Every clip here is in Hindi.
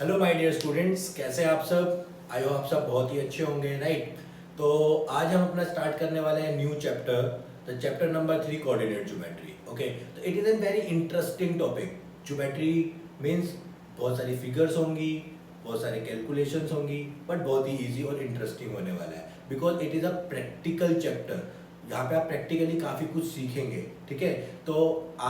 हेलो माय डियर स्टूडेंट्स, कैसे हैं आप सब। आई होप आप सब बहुत ही अच्छे होंगे, राइट। तो आज हम अपना स्टार्ट करने वाले हैं new chapter, the chapter number 3, coordinate geometry. Okay, तो it is a very interesting topic. Geometry means बहुत सारी फिगर्स होंगी, बहुत सारे कैलकुलेशंस होंगी, बट बहुत ही ईजी और इंटरेस्टिंग होने वाला है because it is a practical chapter. यहाँ पे आप प्रैक्टिकली काफ़ी कुछ सीखेंगे, ठीक है। तो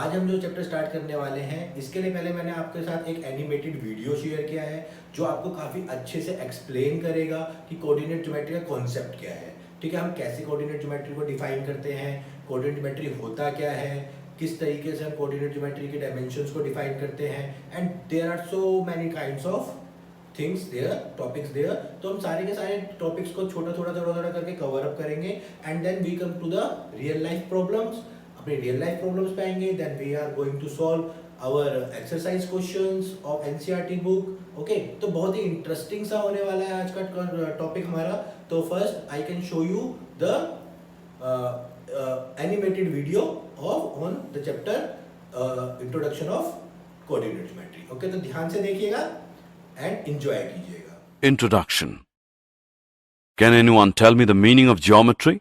आज हम जो चैप्टर स्टार्ट करने वाले हैं, इसके लिए पहले मैंने आपके साथ एक एनिमेटेड वीडियो शेयर किया है जो आपको काफ़ी अच्छे से एक्सप्लेन करेगा कि कोऑर्डिनेट ज्योमेट्री का कॉन्सेप्ट क्या है, ठीक है। हम कैसे कोऑर्डिनेट ज्योमेट्री को डिफाइन करते हैं, कोऑर्डिनेट ज्योमेट्री होता क्या है, किस तरीके से हम कोऑर्डिनेट ज्योमेट्री के डायमेंशंस को डिफाइन करते हैं, and there are so many kinds of things there, topics there. तो हम सारे के सारे टॉपिक्स को छोटा थोड़ा थोड़ा थोड़ा करके कवर अप करेंगे and then we come to the real life problems. अपने रियल लाइफ प्रॉब्लम्स पे आएंगे, then we are going to solve our exercise questions of NCERT book. Okay, तो बहुत ही इंटरेस्टिंग सा होने वाला है आज का टॉपिक हमारा। तो first I can show you the animated video of on the chapter introduction of coordinate geometry. Okay, तो ध्यान से देखिएगा एंड एंजॉय कीजिएगा। Introduction. Can anyone tell me the meaning of geometry?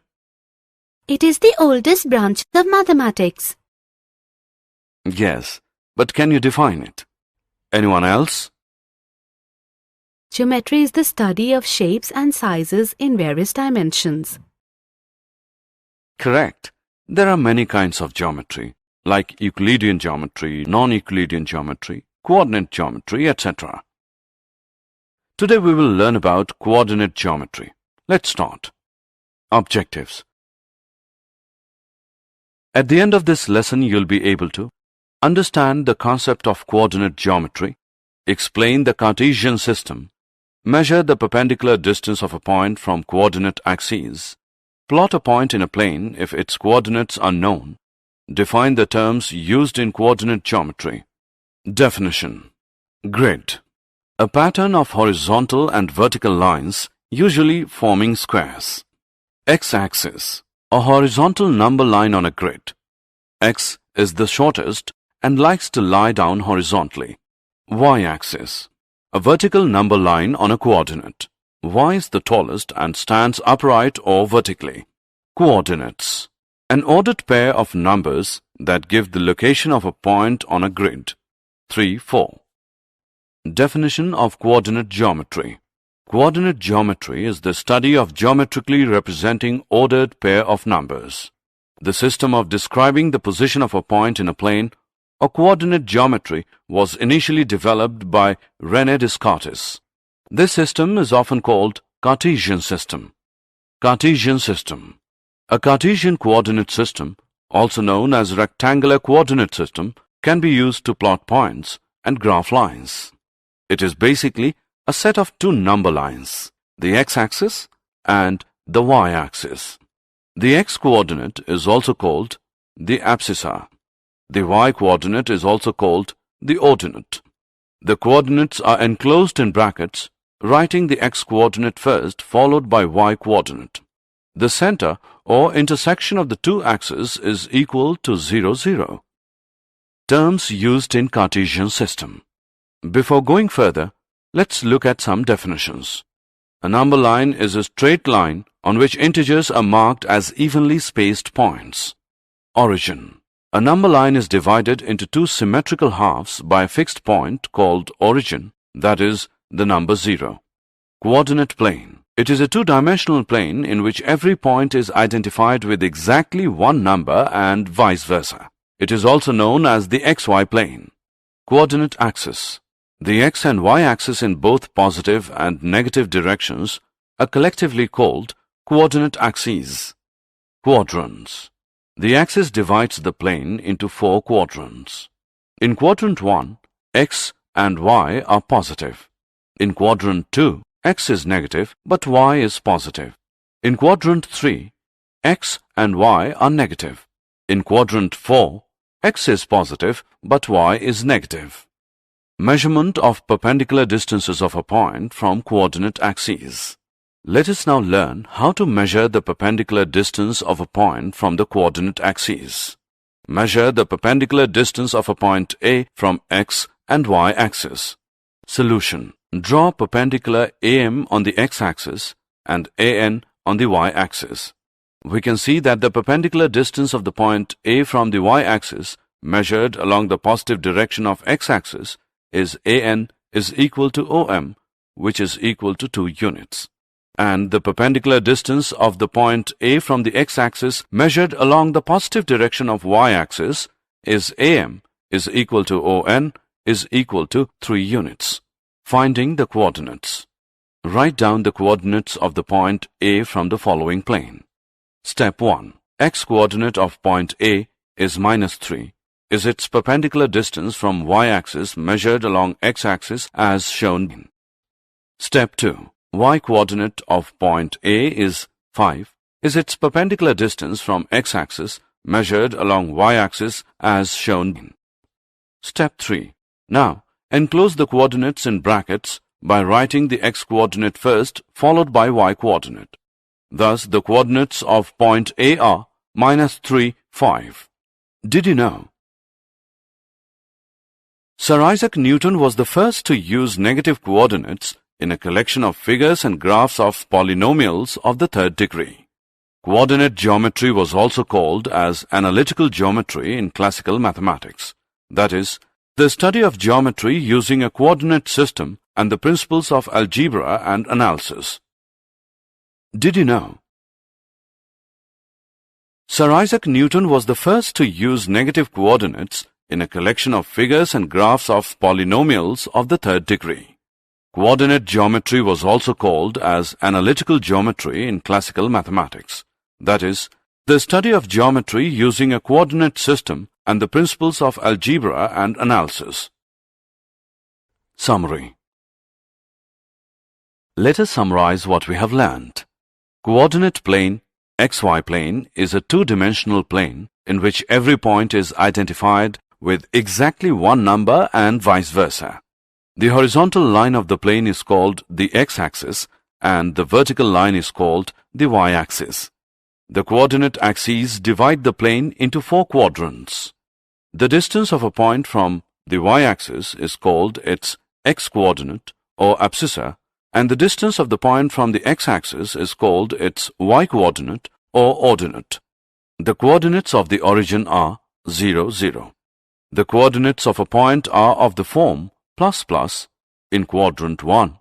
It is the oldest branch of mathematics. Yes, but can you define it? Anyone else? Geometry is the study of shapes and sizes in various dimensions. Correct. There are many kinds of geometry, like Euclidean geometry, non-Euclidean geometry, coordinate geometry, etc. Today we will learn about coordinate geometry. Let's start. Objectives. At the end of this lesson, you'll be able to understand the concept of coordinate geometry, explain the Cartesian system, measure the perpendicular distance of a point from coordinate axes, plot a point in a plane if its coordinates are known, define the terms used in coordinate geometry. Definition. Grid. A pattern of horizontal and vertical lines, usually forming squares. X-axis. A horizontal number line on a grid. X is the shortest and likes to lie down horizontally. Y-axis. A vertical number line on a coordinate. Y is the tallest and stands upright or vertically. Coordinates. An ordered pair of numbers that give the location of a point on a grid. 3, 4. Definition of coordinate geometry. Coordinate geometry is the study of geometrically representing ordered pair of numbers. The system of describing the position of a point in a plane or coordinate geometry was initially developed by René Descartes. This system is often called Cartesian system. Cartesian system. A Cartesian coordinate system, also known as rectangular coordinate system, can be used to plot points and graph lines. It is basically a set of two number lines, the x-axis and the y-axis. The x-coordinate is also called the abscissa. The y-coordinate is also called the ordinate. The coordinates are enclosed in brackets, writing the x-coordinate first, followed by y-coordinate. The center or intersection of the two axes is equal to 0, 0. Terms used in Cartesian system. Before going further, let's look at some definitions. A number line is a straight line on which integers are marked as evenly spaced points. Origin. A number line is divided into two symmetrical halves by a fixed point called origin, that is, the number 0. Coordinate plane. It is a two-dimensional plane in which every point is identified with exactly one number and vice versa. It is also known as the xy plane. Coordinate axis. The x and y axis in both positive and negative directions are collectively called coordinate axes. Quadrants. The axis divides the plane into 4 quadrants. In quadrant 1, x and y are positive. In quadrant 2, x is negative but y is positive. In quadrant 3, x and y are negative. In quadrant 4, x is positive but y is negative. Measurement of perpendicular distances of a point from coordinate axes. Let us now learn how to measure the perpendicular distance of a point from the coordinate axes. Measure the perpendicular distance of a point A from x and y axis. Solution. Draw perpendicular AM on the x-axis and AN on the y-axis. We can see that the perpendicular distance of the point A from the y-axis measured along the positive direction of x-axis is AN is equal to OM, which is equal to 2 units. And the perpendicular distance of the point A from the x-axis measured along the positive direction of y-axis is AM is equal to ON is equal to 3 units. Finding the coordinates. Write down the coordinates of the point A from the following plane. Step 1. X-coordinate of point A is -3. Is its perpendicular distance from y-axis measured along x-axis as shown in. Step 2. Y-coordinate of point A is 5. Is its perpendicular distance from x-axis measured along y-axis as shown in. Step 3. Now, enclose the coordinates in brackets by writing the x-coordinate first followed by y-coordinate. Thus, the coordinates of point A are -3, 5. Did you know? Sir Isaac Newton was the first to use negative coordinates in a collection of figures and graphs of polynomials of the third degree. Coordinate geometry was also called as analytical geometry in classical mathematics. That is, the study of geometry using a coordinate system and the principles of algebra and analysis. Did you know? Sir Isaac Newton was the first to use negative coordinates in a collection of figures and graphs of polynomials of the third degree. Coordinate geometry was also called as analytical geometry in classical mathematics. That is, the study of geometry using a coordinate system and the principles of algebra and analysis. Summary. Let us summarize what we have learned. Coordinate plane, XY plane, is a two-dimensional plane in which every point is identified with exactly one number and vice versa. The horizontal line of the plane is called the x-axis and the vertical line is called the y-axis. The coordinate axes divide the plane into 4 quadrants. The distance of a point from the y-axis is called its x-coordinate or abscissa, and the distance of the point from the x-axis is called its y-coordinate or ordinate. The coordinates of the origin are 0, 0. The coordinates of a point are of the form plus plus in quadrant 1,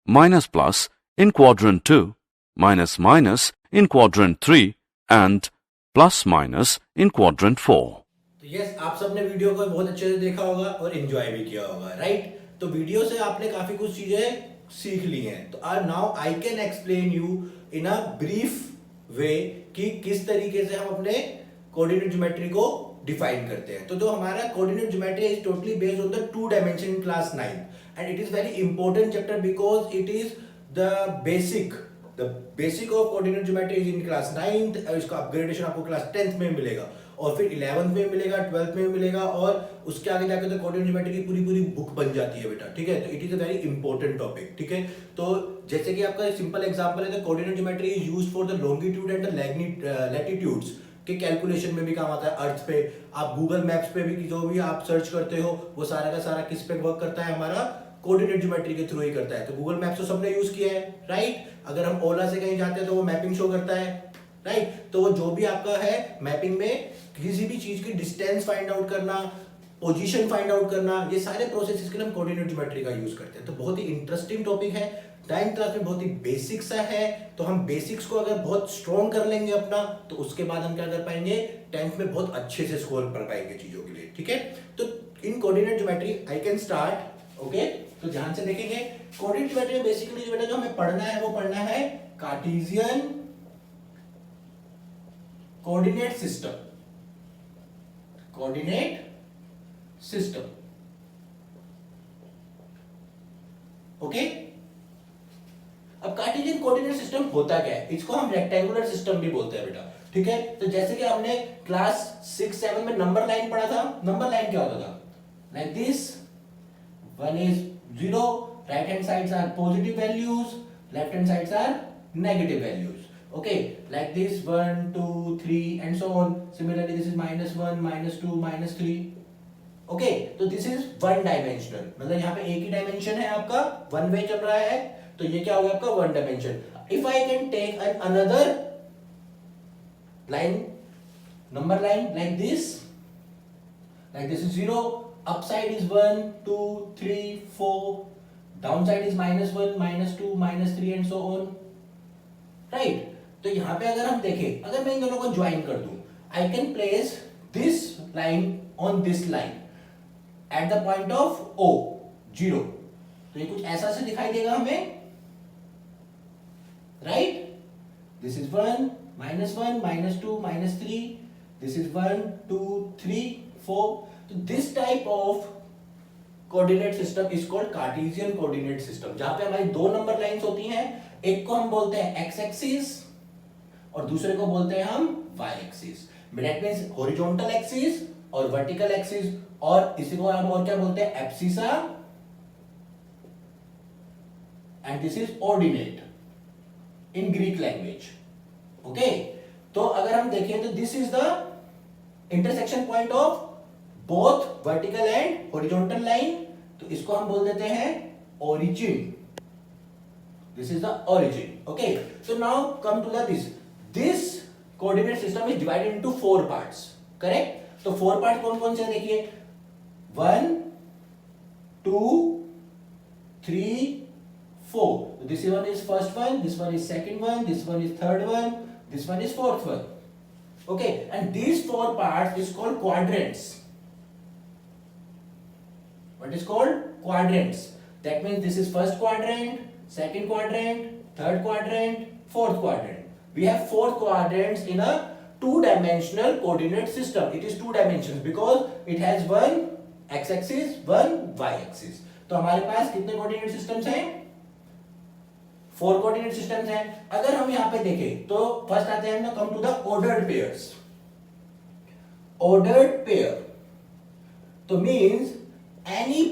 minus plus in quadrant 2, minus minus in quadrant 3 and plus minus in quadrant 4. तो यस, आप सबने वीडियो को बहुत अच्छे से देखा होगा और एंजॉय भी किया होगा, राइट? तो वीडियो से आपने काफी कुछ चीजें सीख ली हैं. तो now I can explain you in a brief way कि किस तरीके से हम अपने कोऑर्डिनेट ज्योमेट्री को डिफाइन करते हैं. तो जो हमारा coordinate geometry is totally based on the 2 dimension in class 9 and it is very important chapter because it is the basic of coordinate geometry is in class 9th और इसका अपग्रेडेशन आपको क्लास 10th में मिलेगा और फिर 11th में मिलेगा, 12th में मिलेगा और उसके आगे जाकर तो कोऑर्डिनेट ज्योमेट्री की पूरी बुक बन जाती है बेटा. ठीक है, तो it is a very important topic. ठीक है, तो जैसे कि आपका सिंपल एग्जांपल है, the coordinate geometry is used for the longitude and the latitudes के कैलकुलेशन में भी काम आता है. अर्थ पे आप गूगल मैप्स पे भी जो भी आप सर्च करते हो वो सारा का सारा किस पे वर्क करता है, हमारा कोऑर्डिनेट ज्योमेट्री के थ्रू ही करता है. तो गूगल मैप्स तो सबने यूज किया है, राइट? अगर हम ओला से कहीं जाते हैं तो वो मैपिंग शो करता है, राइट? तो वो जो भी आपका है मैपिंग में किसी भी चीज की डिस्टेंस फाइंड आउट करना, पोजीशन फाइंड आउट करना, ये सारे प्रोसेसेस के लिए हम कोऑर्डिनेट ज्योमेट्री का यूज करते हैं. तो बहुत ही इंटरेस्टिंग टॉपिक है. 9th क्लास में बहुत ही बेसिक सा है. तो हम बेसिक्स को अगर बहुत स्ट्रॉन्ग कर लेंगे अपना, तो उसके बाद हम क्या कर पाएंगे, 10th में बहुत अच्छे से स्कोर कर पाएंगे चीजों के लिए. ठीक है, तो इन coordinate geometry I can start. Okay, तो ध्यान से देखेंगे. कोऑर्डिनेट ज्योमेट्री में बेसिकली जो बेटा जो हमें पढ़ना है वो पढ़ना है Cartesian coordinate system. Coordinate system. Okay, अब कार्टेशियन कोऑर्डिनेट सिस्टम होता क्या है? इसको हम रेक्टेंगुलर सिस्टम भी बोलते हैं बेटा. ठीक है, तो जैसे कि हमने क्लास 6-7 में नंबर लाइन पढ़ा था. नंबर लाइन क्या होता था? Like this, 1 is 0, right hand sides are positive values, left hand sides are negative values. Okay, like this 1, 2, 3 and so on. Similarly, this is -1, -2, -3. Okay तो दिस इज वन डायमेंशनल, मतलब यहाँ पे एक ही डायमेंशन है आपका, वन वे चल रहा है, तो ये क्या हो गया आपका one dimension. If I can take an another line, number line like this is 0, upside is 1 2 3 4, downside is -1 -2 -3 and so on, right? तो यहां पे अगर हम देखें, अगर मैं इन दोनों को ज्वाइन कर दूं, I can place this line on this line at the point of O 0, तो ये कुछ ऐसा से दिखाई देगा हमें, right? This is 1 -1 -2 -3, this is 1 2 3 4. So this type of coordinate system is called Cartesian coordinate system, जहां पे हमारी दो नंबर लाइंस होती हैं, एक को हम बोलते हैं x एक्सिस और दूसरे को बोलते हैं हम y axis. That means horizontal axis और वर्टिकल एक्सिस, और इसी को हम और क्या बोलते हैं abscissa, and this is ordinate in Greek language. Okay तो अगर हम देखें तो this is the intersection point of both vertical and horizontal line, तो इसको हम बोल देते हैं origin. This is the origin. Okay so now come to this coordinate system is divided into 4 parts, correct? तो 4 पार्ट कौन कौन से हैं देखिए, 1 2 3 4. This one is first one, this one is second one, this one is third one, this one is fourth one. Okay, and these 4 parts is called quadrants. What is called quadrants? That means this is first quadrant, second quadrant, third quadrant, fourth quadrant. We have 4 quadrants in a 2-dimensional coordinate system. It is 2 dimensions because it has one x-axis, one y-axis. तो हमारे पास कितने coordinate systems हैं? 4 कोऑर्डिनेट सिस्टम्स हैं. अगर हम यहां पे देखें तो फर्स्ट आते हैं ना, come to the ordered pairs. Ordered pair तो means any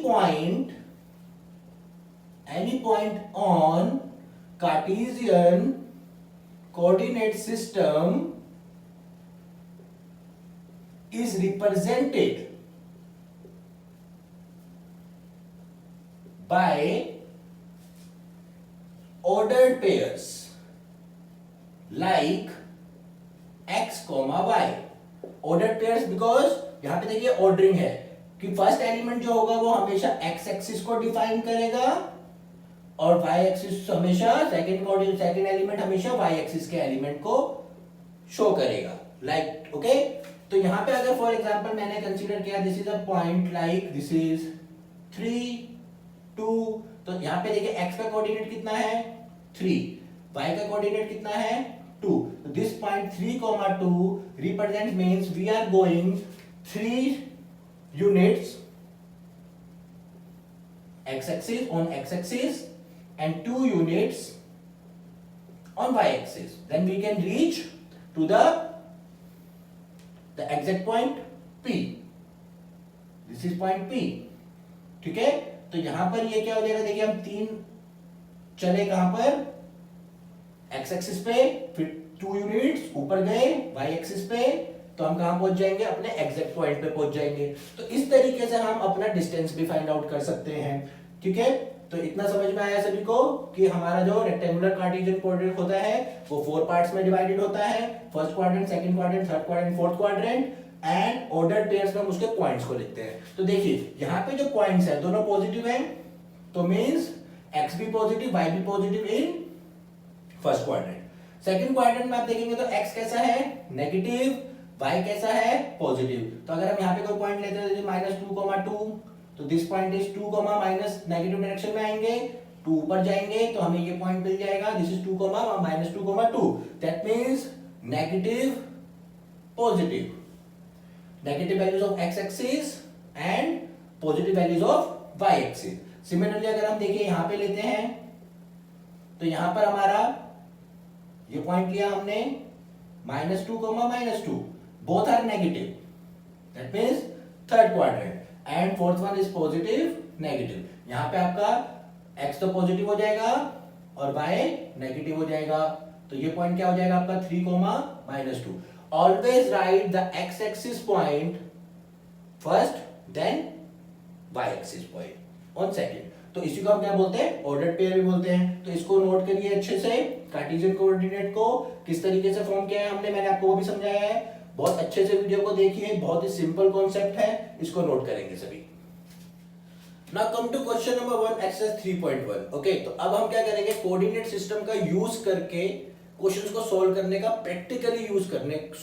point on Cartesian coordinate system is represented by ordered pairs like x, y. ordered pairs because यहां पे देखिए ऑर्डरिंग है कि फर्स्ट एलिमेंट जो होगा वो हमेशा x एक्सिस को डिफाइन करेगा और y एक्सिस हमेशा सेकंड एलिमेंट हमेशा y एक्सिस के एलिमेंट को शो करेगा. लाइक ओके तो यहां पे अगर फॉर एग्जांपल मैंने कंसीडर किया this is a point like this is 3 2, तो यहां पे देखिए x का कोऑर्डिनेट कितना है 3, y का कोऑर्डिनेट कितना है 2. So this point 3, 2 represents means we are going 3 units x-axis on x-axis and 2 units on y-axis. Then we can reach to the exact point P. This is point P. ठीक है, तो यहां पर ये क्या हो जाएगा, देखिए हम 3 चले कहां पर x एक्सिस पे, फिर 2 यूनिट्स ऊपर गए y एक्सिस पे, तो हम कहां पहुंच जाएंगे, अपने एग्जैक्ट पॉइंट पे पहुंच जाएंगे. तो इस तरीके से हम अपना डिस्टेंस भी फाइंड आउट कर सकते हैं. ठीक है, तो इतना समझ में आया सभी को कि हमारा जो रेक्टेंगुलर कार्टेशियन कोऑर्डिनेट होता है वो 4 पार्ट्स में डिवाइडेड होता है. First quadrant, second quadrant, third quadrant, fourth quadrant and ordered pairs में हम उसके पॉइंट्स को लिखते हैं. तो देखिए यहाँ पे जो पॉइंट्स हैं दोनों पॉजिटिव हैं, तो मींस x भी पॉजिटिव y भी positive in first quadrant. Second quadrant में आप देखेंगे तो x कैसा है नेगेटिव, y कैसा है पॉजिटिव. तो अगर हम यहाँ पे कोई पॉइंट लेते हैं जैसे -2, तो this point is 2, minus negative direction में आएंगे, 2 ऊपर जाएंगे तो हमें ये पॉइंट मिल जाएगा. This is 2, -2, that means negative positive, negative values of x axis and positive values of y axis. Similarly अगर हम देखिए यहां पे लेते हैं तो यहां पर हमारा ये पॉइंट लिया हमने -2, both are negative, that means third quadrant, and fourth one is positive negative. यहां पे आपका x तो पॉजिटिव हो जाएगा और y नेगेटिव हो जाएगा. तो ये पॉइंट क्या हो जाएगा आपका 3, -2. Always write the x-axis point first then Y axis point on second. तो इसी को हम क्या बोलते हैं, ऑर्डर्ड पेयर भी बोलते हैं। तो इसको नोट करिए अच्छे से, कार्टेशियन कोऑर्डिनेट को किस तरीके से फॉर्म किया है हमने, मैंने आपको वो भी समझाया है। बहुत अच्छे से वीडियो को देखिए, बहुत ही सिंपल कॉन्सेप्ट है, इसको नोट करेंगे सभी। Now come to question number 1 exercise 3.1। Okay, तो अब हम क्या करेंगे, कोऑर्डिनेट सिस्टम का यूज करके क्वेश्चंस को सॉल्व करने का, प्रैक्टिकली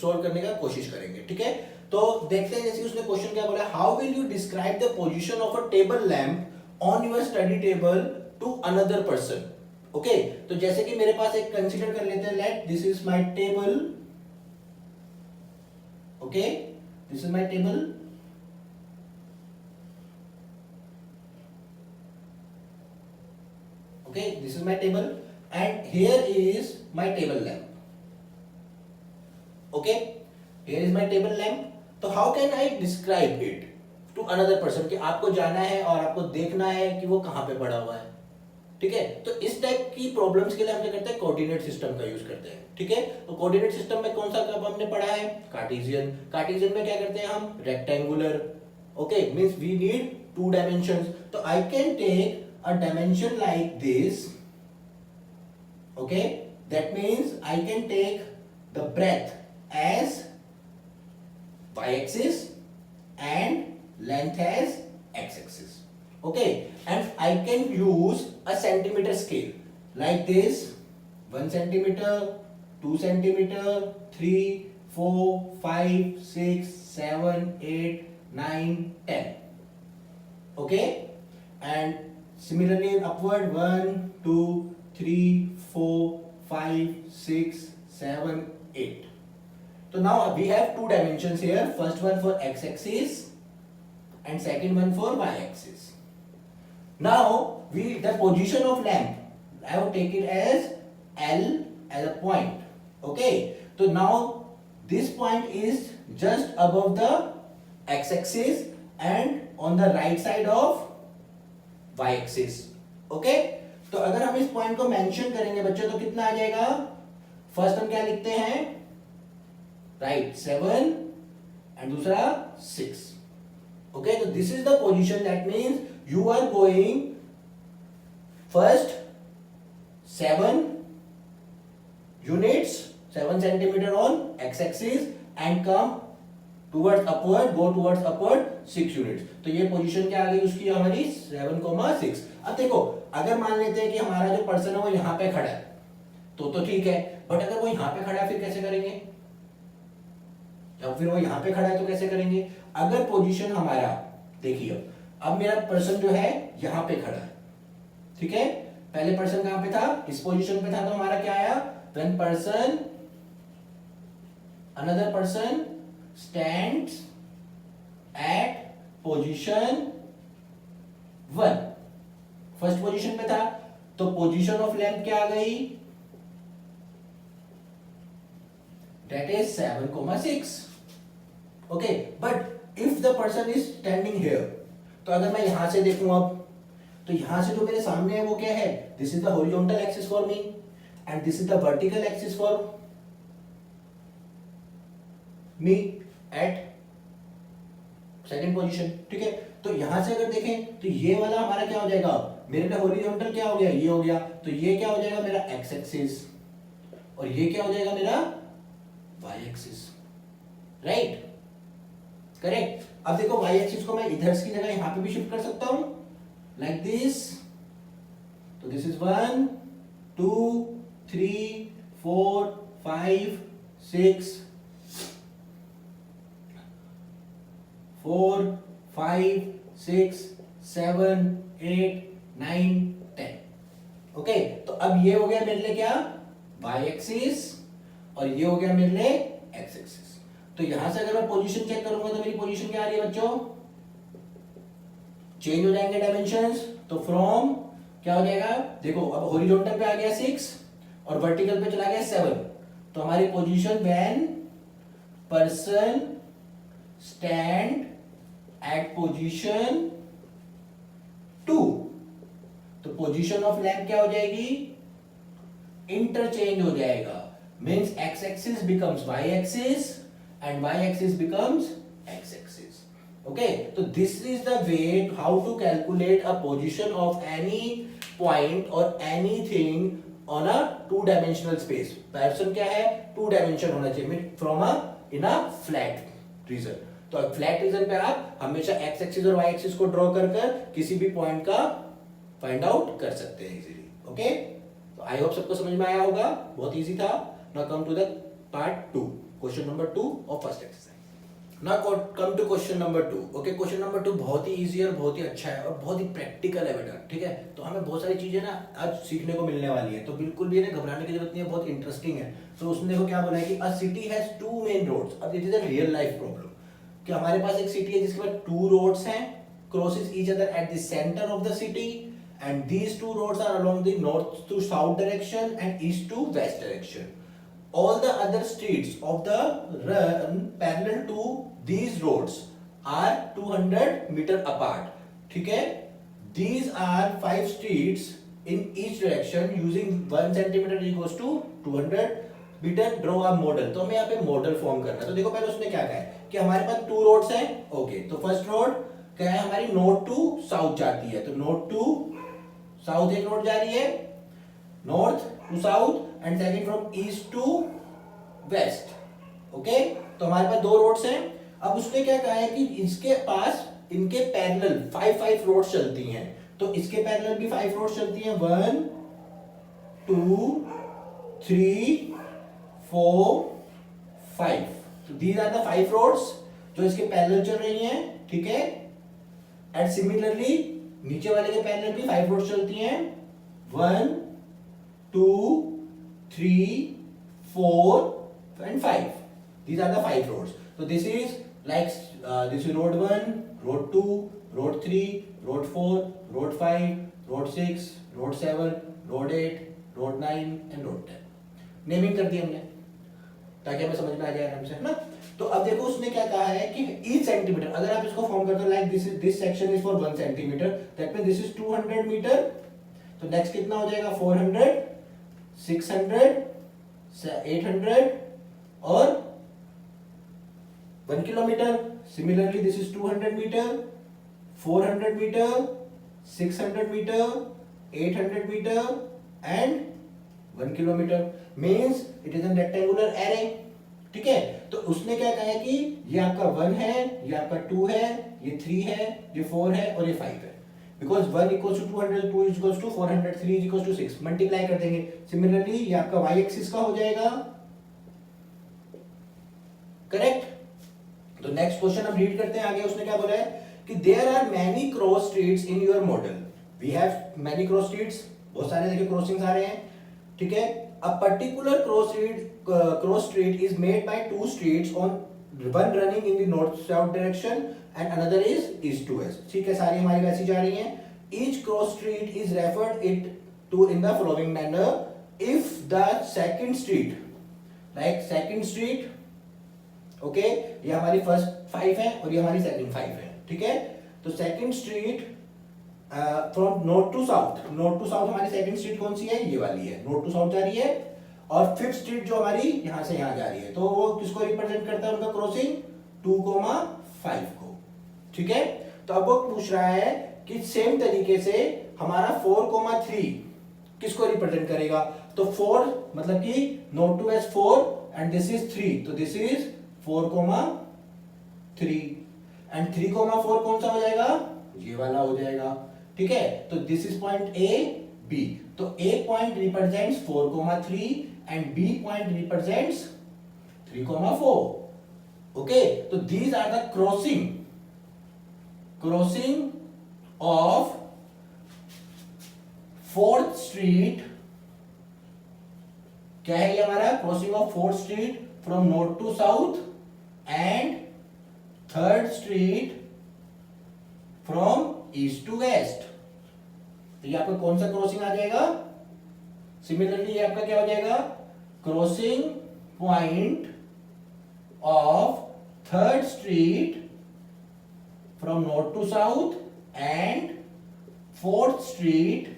सॉल्व करने का कोशिश करेंगे। ठीक है, तो देखते हैं जैसे उसने क्वेश्चन क्या बोला, how will you describe the position of a table lamp on your study table to another person. Okay, तो जैसे कि मेरे पास एक कंसीडर कर लेते हैं, let this is my table. Okay, this is my table. Okay, this is my table and here is my table lamp. Okay, here is my table lamp. तो how can I describe it to another person कि आपको जाना है और आपको देखना है कि वो कहाँ पे पड़ा हुआ है। ठीक है, तो इस टाइप की प्रॉब्लम्स के लिए हम क्या करते हैं, कोऑर्डिनेट सिस्टम का यूज करते हैं। ठीक है, तो कोऑर्डिनेट सिस्टम में कौन सा कब हमने पढ़ा है, कार्टेशियन। कार्टेशियन में क्या करते हैं हम, rectangular. Okay, means we need 2 dimensions. तो I can take a dimension like this. Okay, that means I can take the breadth as y-axis and length as x-axis. Okay, and I can use a centimeter scale like this: 1 centimeter, 2 centimeter, 3, 4, 5, 6, 7, 8, 9, 10. Okay, and similarly upward 1, 2, 3, 4, 5, 6, 7, 8. So now we have 2 dimensions here. First one for x-axis and second one for y-axis. Now the position of lamp, I will take it as L as a point. Okay. So now this point is just above the x-axis and on the right side of y axis. Okay, तो अगर हम इस पॉइंट को मेंशन करेंगे बच्चों तो कितना आ जाएगा, फर्स्ट हम क्या लिखते हैं, राइट 7 एंड दूसरा 6। ओके, तो this is the position, that means you are going first 7 units 7 centimetre on X axis and come towards upward, go towards upward 6 units. तो ये पोजीशन क्या आ गई उसकी हमारी 7,6। अब देखो, अगर मान लेते हैं कि हमारा जो पर्सन है वो यहां पे खड़ा है तो ठीक है, बट अगर वो यहां पे खड़ा है फिर कैसे करेंगे, जब फिर वो यहां पे खड़ा है तो कैसे करेंगे। अगर पोजीशन हमारा देखिए, अब मेरा पर्सन जो है यहां पे खड़ा है, ठीक है, पहले पर्सन कहां पे था, इस पोजीशन पे था, तो हमारा क्या आया, when person another person stands at position 1, first position पे था, तो पोजीशन ऑफ लेंथ क्या आ गई, that is 7,6. Okay, but if the person is standing here, तो अगर मैं यहां से देखूं अब, तो यहां से जो मेरे सामने है वो क्या है, this is the horizontal axis for me and this is the vertical axis for me at second position. ठीक है, तो यहां से अगर देखें तो ये वाला हमारा क्या हो जाएगा, मेरे लिए हॉरिजॉन्टल क्या हो गया, ये हो गया, तो ये क्या हो जाएगा मेरा एक्स एक्सिस और ये क्या हो जाएगा मेरा वाई एक्सिस, राइट, करेक्ट। अब देखो वाई एक्सिस को मैं इधर की जगह यहां पे भी शिफ्ट कर सकता हूं लाइक दिस, तो दिस इज 1, 2, 3, 4, 5, 6, 4, 5, 6, 7, 8, 9, 10। ओके, तो अब ये हो गया मेरे लिए क्या, वाई एक्सिस और ये हो गया मेरे लिए एक्स एक्सिस। तो यहां से अगर मैं पोजीशन चेक करूंगा तो मेरी पोजीशन क्या आ रही है बच्चों, चेंज हो जाएंगे डायमेंशंस, तो फ्रॉम क्या हो जाएगा, देखो अब हॉरिजॉन्टल पे आ गया 6 और वर्टिकल पे चला गया 7, तो हमारी position when person stand at position 2, तो पोजीशन ऑफ लैंप क्या हो जाएगी, इंटरचेंज हो जाएगा, means X axis becomes Y axis and Y axis becomes X axis. Okay, so this is the way how to calculate a position of any point or anything on a two dimensional space. Person क्या है, टू डायमेंशन होना चाहिए from a in a flat region. तो फ्लैट रीजन पे आप हमेशा एक्स एक्सिस और वाई एक्सिस को ड्रॉ कर कर किसी भी पॉइंट का फाइंड आउट कर सकते हैं इजीली. ओके, तो आई होप सबको समझ में आया होगा, बहुत इजी था. Now come to the part 2, question number 2 of first exercise. Now come to question number 2. Okay, question number 2 बहुत ही इजी और बहुत ही अच्छा है और बहुत ही प्रैक्टिकल है बेटा. ठीक है, तो हमें बहुत सारी चीजें ना आज सीखने को मिलने वाली है, तो बिल्कुल भी ना घबराने की जरूरत नहीं है, बहुत इंटरेस्टिंग है. तो उसने देखो क्या बोला है कि a city has two main roads. अब it is a real life problem कि हमारे पास एक सिटी है जिसके पास टू रोड्स हैं, crosses each other at the centre of the city, and these two roads are along the north to south direction and east to west direction. All the other streets of the run parallel to these roads are 200 meter apart. ठीक है, these are 5 streets in each direction using 1 centimeter equals to 200 meter. Draw a model. तो हमें यहाँ पे मॉडल फॉर्म करना है. तो देखो पहले उसने क्या कहा है कि हमारे पास 2 रोड्स हैं. ओके, तो फर्स्ट रोड क्या है हमारी, नॉर्थ टू साउथ जाती है. तो नॉर्थ टू साउथ एक रोड जा रही है, north to south, and second from east to west. Okay, तो हमारे पास 2 रोड्स हैं. अब उसने क्या कहा है कि इसके पास इनके पैरेलल 5 रोड्स चलती हैं. तो इसके पैरेलल भी 5 रोड्स चलती हैं, 1 2 3 4 5. तो दीज आर द 5 रोड्स जो इसके पैरेलल चल रही हैं. ठीक है, एंड सिमिलरली नीचे वाले के पैरेलल भी 5 रोड्स चलती हैं, 1 2 3 4 and 5. These are the 5 roads. So this is like this is road 1, road 2, road 3, road 4, road 5, road 6, road 7, road 8, road 9 and road 10. Naming कर दी हमने ताकि हमें समझ में आ जाए आराम से, है ना. तो अब देखो उसने क्या कहा है कि each सेंटीमीटर, अगर आप इसको फॉर्म करते हो like this section is for 1 centimetre, that means this is 200 metre. तो नेक्स्ट कितना हो जाएगा, 400 600 800 और 1 kilometre. Similarly this is 200 metre, 400 metre, 600 metre, 800 metre and 1 kilometre. Means it is an rectangular array. ठीक है, तो उसने क्या कहा है कि ये आपका 1 है, ये आपका 2 है, ये 3 है, ये 4 है और ये 5 है. Because 1 equals to 200, 2 equals to 400, 3 equals to 6. Multiply कर देंगे. सिमिलरली ये आपका वाई एक्सिस का हो जाएगा. करेक्ट. तो नेक्स्ट क्वेश्चन हम रीड करते हैं आगे. उसने क्या बोला है कि there are many cross streets in your model. We have many cross streets, बहुत सारे देखिए क्रॉसिंग्स आ रहे हैं. ठीक है, a particular cross street is made by 2 streets on one running in the north south direction and another is east to west. ठीक है, सारी हमारी वैसी जा रही हैं. Each cross street is referred it to in the following manner if the second street, like second street, okay, ये हमारी फर्स्ट 5 है और ये हमारी सेकंड 5 है. ठीक है, तो second street from north to south, north to south हमारी सेकंड स्ट्रीट कौन सी है, ये वाली है, नॉर्थ टू साउथ जा रही है. और फिफ्थ स्ट्रीट जो हमारी यहां से यहां जा रही है, तो वो किसको रिप्रेजेंट करता है, उनका क्रॉसिंग 2,5 को. ठीक है, तो अब वो पूछ रहा है कि सेम तरीके से हमारा 4,3 किसको रिप्रेजेंट करेगा. तो 4 मतलब कि north to west 4 and this is 3, तो दिस इज 4,3 एंड 3,4 कौन सा हो जाएगा, ये वाला हो जाएगा. ठीक है, तो this is point A B. तो A point represents 4,3 and B point represents 3,4. Okay, तो these are the crossing of 4th street. क्या है ये हमारा crossing of 4th street from north to south and 3rd street from east to west. तो ये आपका कौन सा क्रॉसिंग आ जाएगा. सिमिलरली ये आपका क्या हो जाएगा, crossing point of 3rd street from north to south and 4th street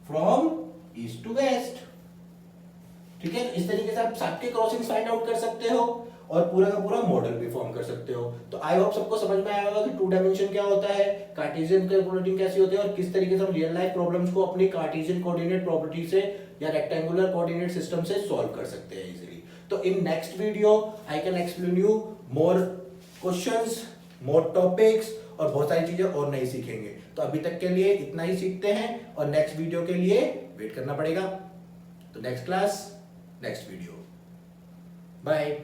from east to west. ठीक है, इस तरीके से आप सबके क्रॉसिंग फाइंड आउट कर सकते हो. और पूरा का पूरा मॉडल भी फॉर्म कर सकते हो। तो आई होप सबको समझ में आया होगा कि 2 डायमेंशन क्या होता है, कार्टेशियन कोऑर्डिनेट कैसी होती है और किस तरीके से हम रियल लाइफ प्रॉब्लम्स को अपनी कार्टेशियन कोऑर्डिनेट प्रॉपर्टी से या रेक्टेंगुलर कोऑर्डिनेट सिस्टम से सॉल्व कर सकते हैं इजीली। तो in next video I can explain you more questions, more topics और बहुत सारी चीजें और नहीं सीखेंगे। तो अभी तक के लिए इतना ही सीखते हैं और नेक्स्ट वीडियो के लिए वेट करना पड़ेगा। तो next class, next video, bye.